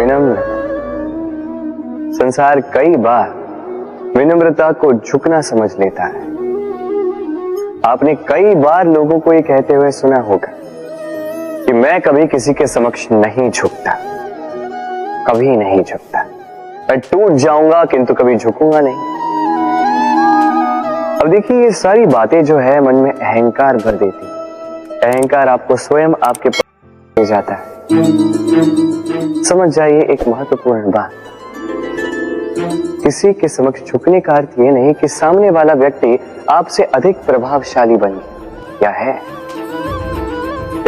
विनम्र। संसार कई बार विनम्रता को झुकना समझ लेता है। आपने कई बार लोगों को ये कहते हुए सुना होगा कि मैं कभी किसी के समक्ष नहीं झुकता, कभी नहीं झुकता, मैं टूट जाऊंगा किंतु कभी झुकूंगा नहीं। अब देखिए, ये सारी बातें जो है मन में अहंकार भर देती। अहंकार आपको स्वयं आपके ले जाता है। समझ जाइए एक महत्वपूर्ण बात, किसी के समक्ष झुकने का अर्थ ये नहीं कि सामने वाला व्यक्ति आपसे अधिक प्रभावशाली बन गया है।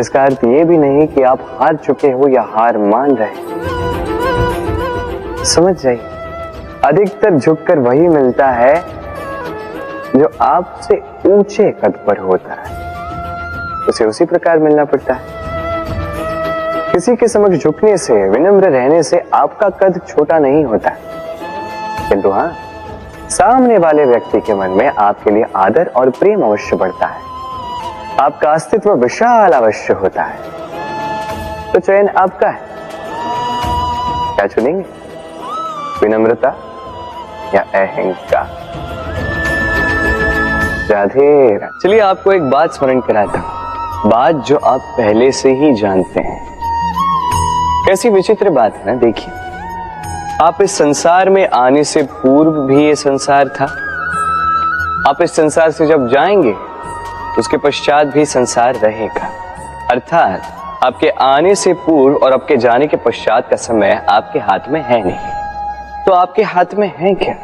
इसका अर्थ ये भी नहीं कि आप हार चुके हो या हार मान रहे। समझ जाइए, अधिकतर झुककर वही मिलता है जो आपसे ऊंचे कद पर होता है, उसे उसी प्रकार मिलना पड़ता है। किसी के समक्ष झुकने से, विनम्र रहने से आपका कद छोटा नहीं होता, किंतु हाँ, सामने वाले व्यक्ति के मन में आपके लिए आदर और प्रेम अवश्य बढ़ता है, आपका अस्तित्व विशाल अवश्य होता है। तो चयन आपका है, क्या चुनेंगे, विनम्रता या अहंकार? राधे राधे। चलिए आपको एक बात स्मरण कराता हूं, बात जो आप पहले से ही जानते हैं। कैसी विचित्र बात है ना। देखिए, आप इस संसार में आने से पूर्व भी ये संसार था, आप इस संसार से जब जाएंगे उसके पश्चात भी संसार रहेगा। अर्थात आपके आने से पूर्व और आपके जाने के पश्चात का समय आपके हाथ में है नहीं। तो आपके हाथ में है क्या?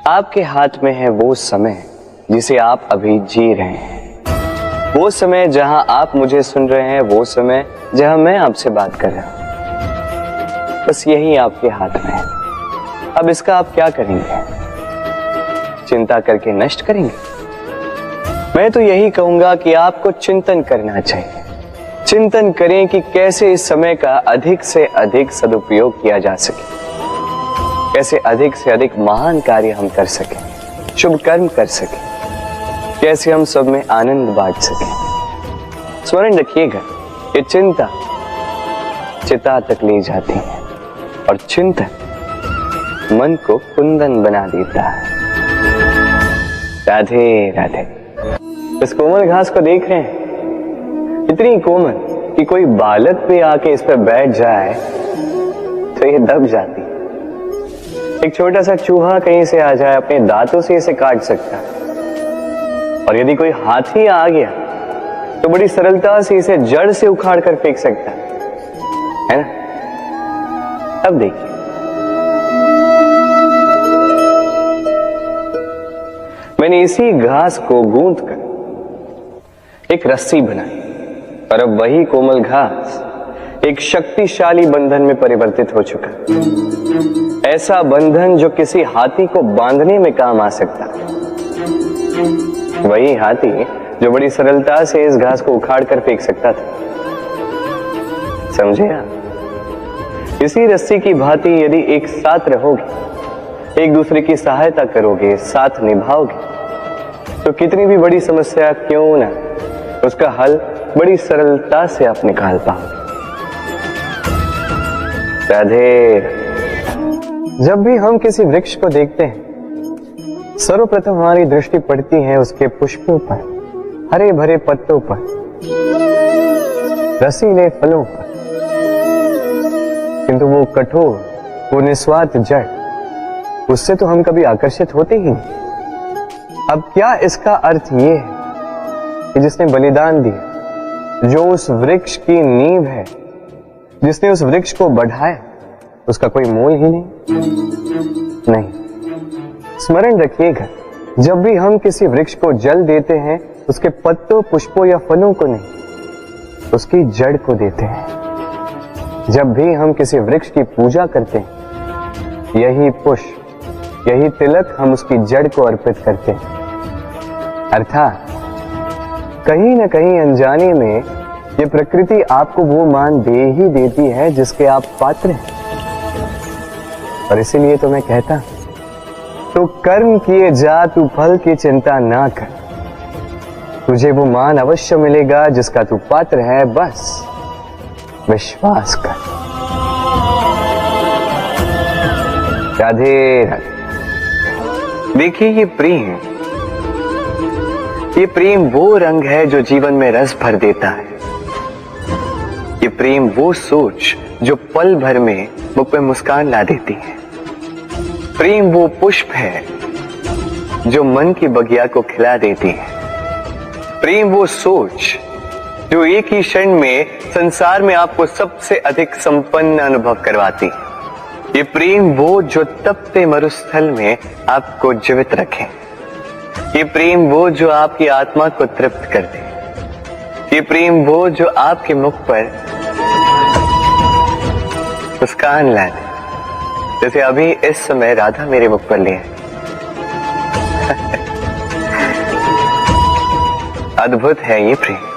आपके हाथ में है वो समय जिसे आप अभी जी रहे हैं, वो समय जहां आप मुझे सुन रहे हैं, वो समय जहां मैं आपसे बात कर रहा हूं। बस यही आपके हाथ में है। अब इसका आप क्या करेंगे? चिंता करके नष्ट करेंगे? मैं तो यही कहूंगा कि आपको चिंतन करना चाहिए। चिंतन करें कि कैसे इस समय का अधिक से अधिक सदुपयोग किया जा सके, कैसे अधिक से अधिक महान कार्य हम कर सकें, शुभ कर्म कर सकें, कैसे हम सब में आनंद बांट सकें। स्मरण रखिएगा, ये चिंता चिता तक ले जाती है और चिंतन मन को कुंदन बना देता है। राधे राधे। इस कोमल घास को देख रहे हैं, इतनी कोमल कि कोई बालक भी आके इस पर बैठ जाए तो ये दब जाती। एक छोटा सा चूहा कहीं से आ जाए, अपने दांतों से इसे काट सकता है, और यदि कोई हाथी आ गया तो बड़ी सरलता से इसे जड़ से उखाड़ कर फेंक सकता है ना। अब देखिए, मैंने इसी घास को गूंथकर एक रस्सी बनाई, और अब वही कोमल घास एक शक्तिशाली बंधन में परिवर्तित हो चुका। ऐसा बंधन जो किसी हाथी को बांधने में काम आ सकता है। वही हाथी जो बड़ी सरलता से इस घास को उखाड़ कर फेंक सकता था। समझे आप? इसी रस्सी की भांति यदि एक साथ रहोगे, एक दूसरे की सहायता करोगे, साथ निभाओगे, तो कितनी भी बड़ी समस्या क्यों ना, उसका हल बड़ी सरलता से आप निकाल पाओगे। राधे। जब भी हम किसी वृक्ष को देखते हैं, सर्वप्रथम हमारी दृष्टि पड़ती है उसके पुष्पों पर, हरे भरे पत्तों पर, रसीले फलों पर, किंतु वो कठोर, वो निस्वार्थ जड़, उससे तो हम कभी आकर्षित होते ही नहीं। अब क्या इसका अर्थ ये है कि जिसने बलिदान दिया, जो उस वृक्ष की नींव है, जिसने उस वृक्ष को बढ़ाया, उसका कोई मोल ही नहीं? नहीं। स्मरण रखिएगा, जब भी हम किसी वृक्ष को जल देते हैं, उसके पत्तों, पुष्पों या फलों को नहीं, उसकी जड़ को देते हैं। जब भी हम किसी वृक्ष की पूजा करते हैं, यही पुष्प, यही तिलक हम उसकी जड़ को अर्पित करते हैं। अर्थात कहीं न कहीं अनजाने में ये प्रकृति आपको वो मान दे ही देती है जिसके आप पात्र हैं। और इसीलिए तो मैं कहता, तो कर्म किए जा, तू फल की चिंता ना कर, तुझे वो मान अवश्य मिलेगा जिसका तू पात्र है, बस विश्वास कर। राधे राधे। देखिए ये प्रेम वो रंग है जो जीवन में रस भर देता है। ये प्रेम वो सोच जो पल भर में मुख पे मुस्कान ला देती है। प्रेम वो पुष्प है जो मन की बगिया को खिला देती है। प्रेम वो सोच जो एक ही क्षण में संसार में आपको सबसे अधिक संपन्न अनुभव करवाती है। ये प्रेम वो जो तपते मरुस्थल में आपको जीवित रखे। ये प्रेम वो जो आपकी आत्मा को तृप्त कर दे। ये प्रेम वो जो आपके मुख पर मुस्कान ला दे, जैसे अभी इस समय राधा मेरे मुख पर लिए। अद्भुत है ये प्रेम।